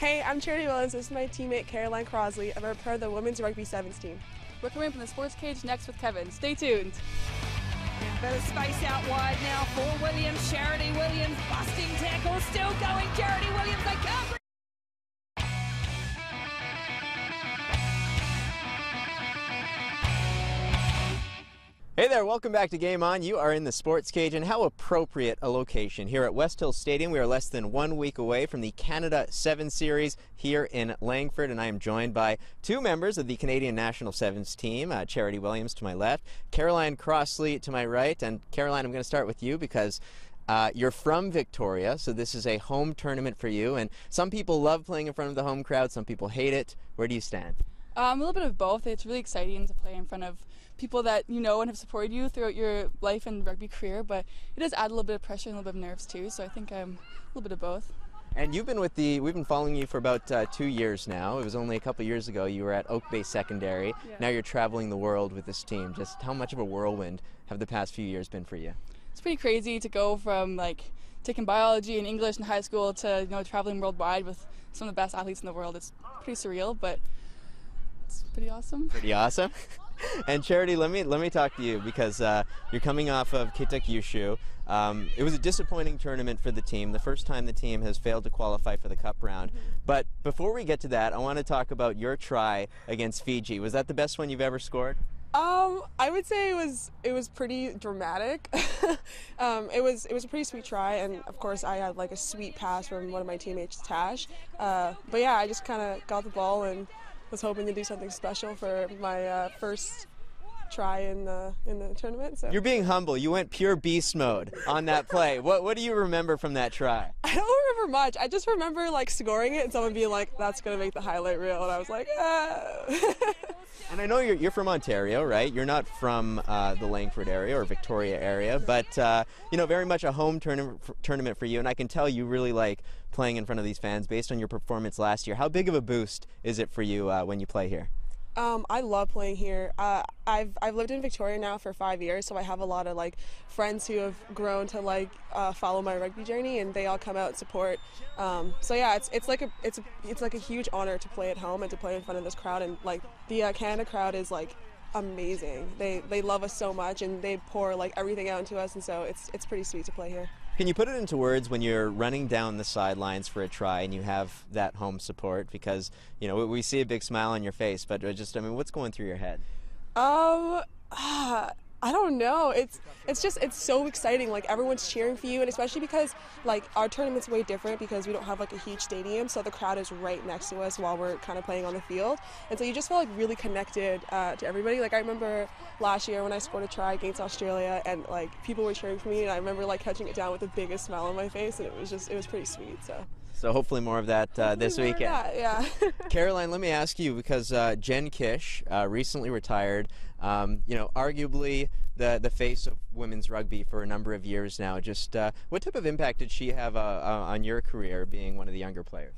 Hey, I'm Charity Williams. This is my teammate Caroline Crossley. I'm a part of the women's rugby sevens team. We're coming from the sports cage next with Kevin. Stay tuned. Better space out wide now for Williams. Charity Williams busting tackle, still going. Charity Williams, they can't. Hey there, welcome back to Game On. You are in the sports cage, and how appropriate a location. Here at West Hill Stadium, we are less than 1 week away from the Canada 7 Series here in Langford, and I am joined by two members of the Canadian National Sevens team, Charity Williams to my left, Caroline Crossley to my right. And Caroline, I'm going to start with you because you're from Victoria, so this is a home tournament for you, and some people love playing in front of the home crowd, some people hate it. Where do you stand? A little bit of both. It's really exciting to play in front of people that you know and have supported you throughout your life and rugby career, but it does add a little bit of pressure and a little bit of nerves too, so I think I'm a little bit of both. And you've been with we've been following you for about 2 years now. It was only a couple years ago you were at Oak Bay Secondary. Yeah. Now you're traveling the world with this team. Just how much of a whirlwind have the past few years been for you? It's pretty crazy to go from taking biology and English in high school to traveling worldwide with some of the best athletes in the world. It's pretty surreal, but it's pretty awesome. Pretty awesome. And Charity, let me talk to you because you're coming off of Kitak-Yushu. It was a disappointing tournament for the team, the first time the team has failed to qualify for the Cup round. But before we get to that, I want to talk about your try against Fiji. Was that the best one you've ever scored? I would say it was pretty dramatic. It was a pretty sweet try, and of course I had a sweet pass from one of my teammates, Tash. But yeah, I just kind of got the ball and was hoping to do something special for my first try in the tournament. So. You're being humble. You went pure beast mode on that play. What do you remember from that try? I don't remember much. I just remember scoring it and someone being like, "That's gonna make the highlight reel," and I was like, ah. And I know you're from Ontario, right? You're not from the Langford area or Victoria area, but very much a home tournament for you. And I can tell you really like playing in front of these fans based on your performance last year. How big of a boost is it for you when you play here? I love playing here. I've lived in Victoria now for 5 years, so I have a lot of friends who have grown to follow my rugby journey, and they all come out and support. So yeah, it's like a huge honor to play at home and to play in front of this crowd, and the Canada crowd is amazing. They love us so much, and they pour everything out into us, and so it's pretty sweet to play here. Can you put it into words when you're running down the sidelines for a try and you have that home support? Because, we see a big smile on your face, but what's going through your head? I don't know. It's so exciting. Everyone's cheering for you, and especially because our tournament's way different because we don't have a huge stadium, so the crowd is right next to us while we're kind of playing on the field, and so you just feel really connected to everybody. I remember last year when I scored a try against Australia, and people were cheering for me, and I remember catching it down with the biggest smile on my face, and it was pretty sweet. So hopefully more of that this weekend. Yeah. Caroline, let me ask you, because Jen Kish recently retired, arguably the face of women's rugby for a number of years now. Just what type of impact did she have on your career being one of the younger players?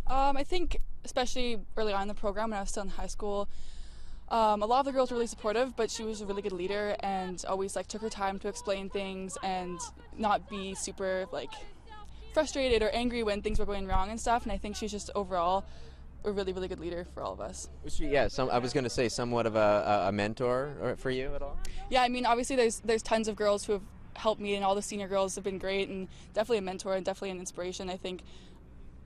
I think especially early on in the program when I was still in high school, a lot of the girls were really supportive, but she was a really good leader and always took her time to explain things and not be super frustrated or angry when things were going wrong and stuff, and I think she's just overall a really, really good leader for all of us. I was going to say somewhat of a mentor for you at all? Yeah, obviously there's tons of girls who have helped me, and all the senior girls have been great, and definitely a mentor and definitely an inspiration. I think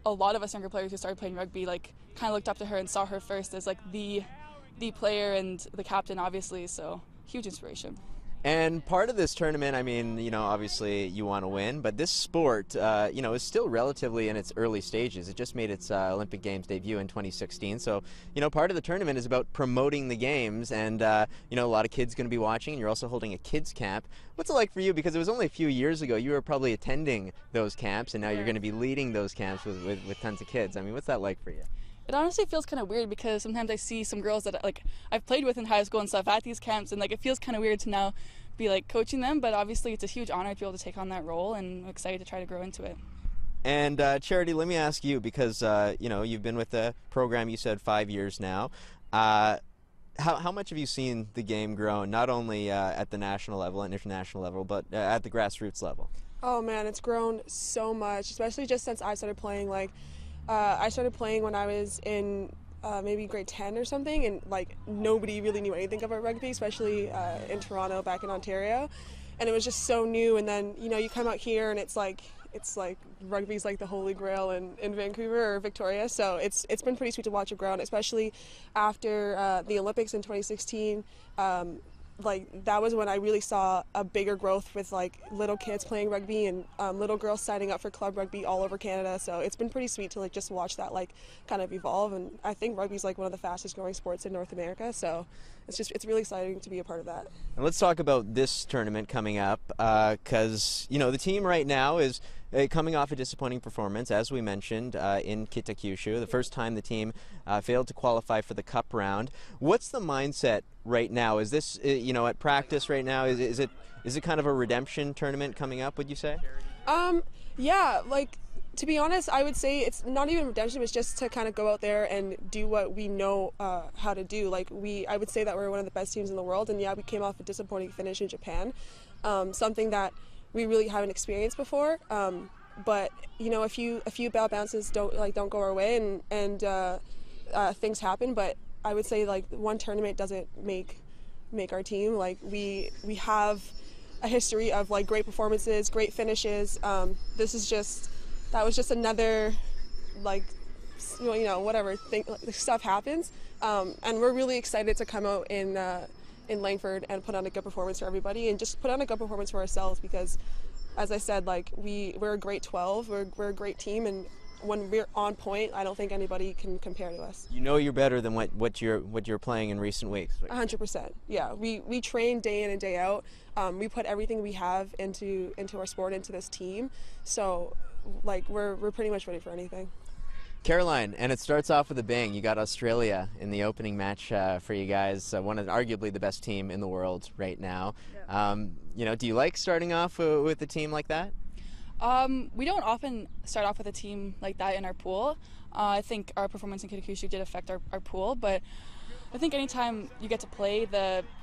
a lot of us younger players who started playing rugby kind of looked up to her and saw her first as the player and the captain, obviously, so huge inspiration. And part of this tournament, obviously you want to win, but this sport, is still relatively in its early stages. It just made its Olympic Games debut in 2016. So, part of the tournament is about promoting the games, and, a lot of kids going to be watching, and you're also holding a kids camp. What's it like for you? Because it was only a few years ago you were probably attending those camps, and now you're going to be leading those camps with tons of kids. What's that like for you? It honestly feels kind of weird because sometimes I see some girls that I've played with in high school and stuff at these camps, and it feels kind of weird to now be coaching them, but obviously it's a huge honor to be able to take on that role, and I'm excited to try to grow into it. And Charity, let me ask you, because you've been with the program, you said 5 years now. How much have you seen the game grow, not only at the national level and international level, but at the grassroots level? Oh man, it's grown so much, especially just since I started playing. I started playing when I was in maybe grade 10 or something, and like nobody really knew anything about rugby, especially in Toronto, back in Ontario, and it was just so new. And then you come out here and it's like rugby's like the holy grail in Vancouver or Victoria. So it's been pretty sweet to watch it grow, and especially after the Olympics in 2016. Like that was when I really saw a bigger growth with like little kids playing rugby and little girls signing up for club rugby all over Canada. So it's been pretty sweet to like just watch that like kind of evolve. And I think rugby's like one of the fastest growing sports in North America. So it's really exciting to be a part of that. And let's talk about this tournament coming up, because the team right now is coming off a disappointing performance, as we mentioned, in Kitakyushu. The first time the team failed to qualify for the cup round. What's the mindset right now? Is this at practice right now? Is it kind of a redemption tournament coming up, would you say? Yeah, like to be honest, I would say it's not even redemption. It's just to kind of go out there and do what we know how to do. Like I would say that we're one of the best teams in the world, and yeah, we came off a disappointing finish in Japan, something that we really haven't experienced before. But a few bad bounces don't go our way, and things happen. But I would say like one tournament doesn't make our team. Like we have a history of like great performances, great finishes. That was just another like whatever thing, like, stuff happens, and we're really excited to come out in Langford and put on a good performance for everybody, and just put on a good performance for ourselves, because as I said, like we're a great 12, we're a great team, and when we're on point, I don't think anybody can compare to us. You're better than what you're playing in recent weeks. 100%. Yeah, we train day in and day out. We put everything we have into our sport, into this team. So like we're pretty much ready for anything. Caroline, and it starts off with a bang. You got Australia in the opening match for you guys, one of arguably the best team in the world right now. Yeah. Do you like starting off with a team like that? We don't often start off with a team like that in our pool. I think our performance in Kitakyushu did affect our pool, but I think anytime you get to play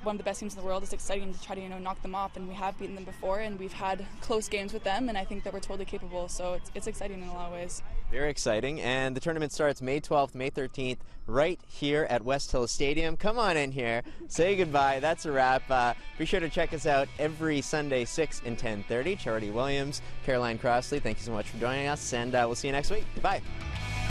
one of the best teams in the world, it's exciting to try to knock them off, and we have beaten them before, and we've had close games with them, and I think that we're totally capable, so it's exciting in a lot of ways. Very exciting, and the tournament starts May 12th, May 13th, right here at West Hill Stadium. Come on in here, say goodbye, that's a wrap. Be sure to check us out every Sunday, 6 and 10:30. Charity Williams, Caroline Crossley, thank you so much for joining us, and we'll see you next week. Goodbye.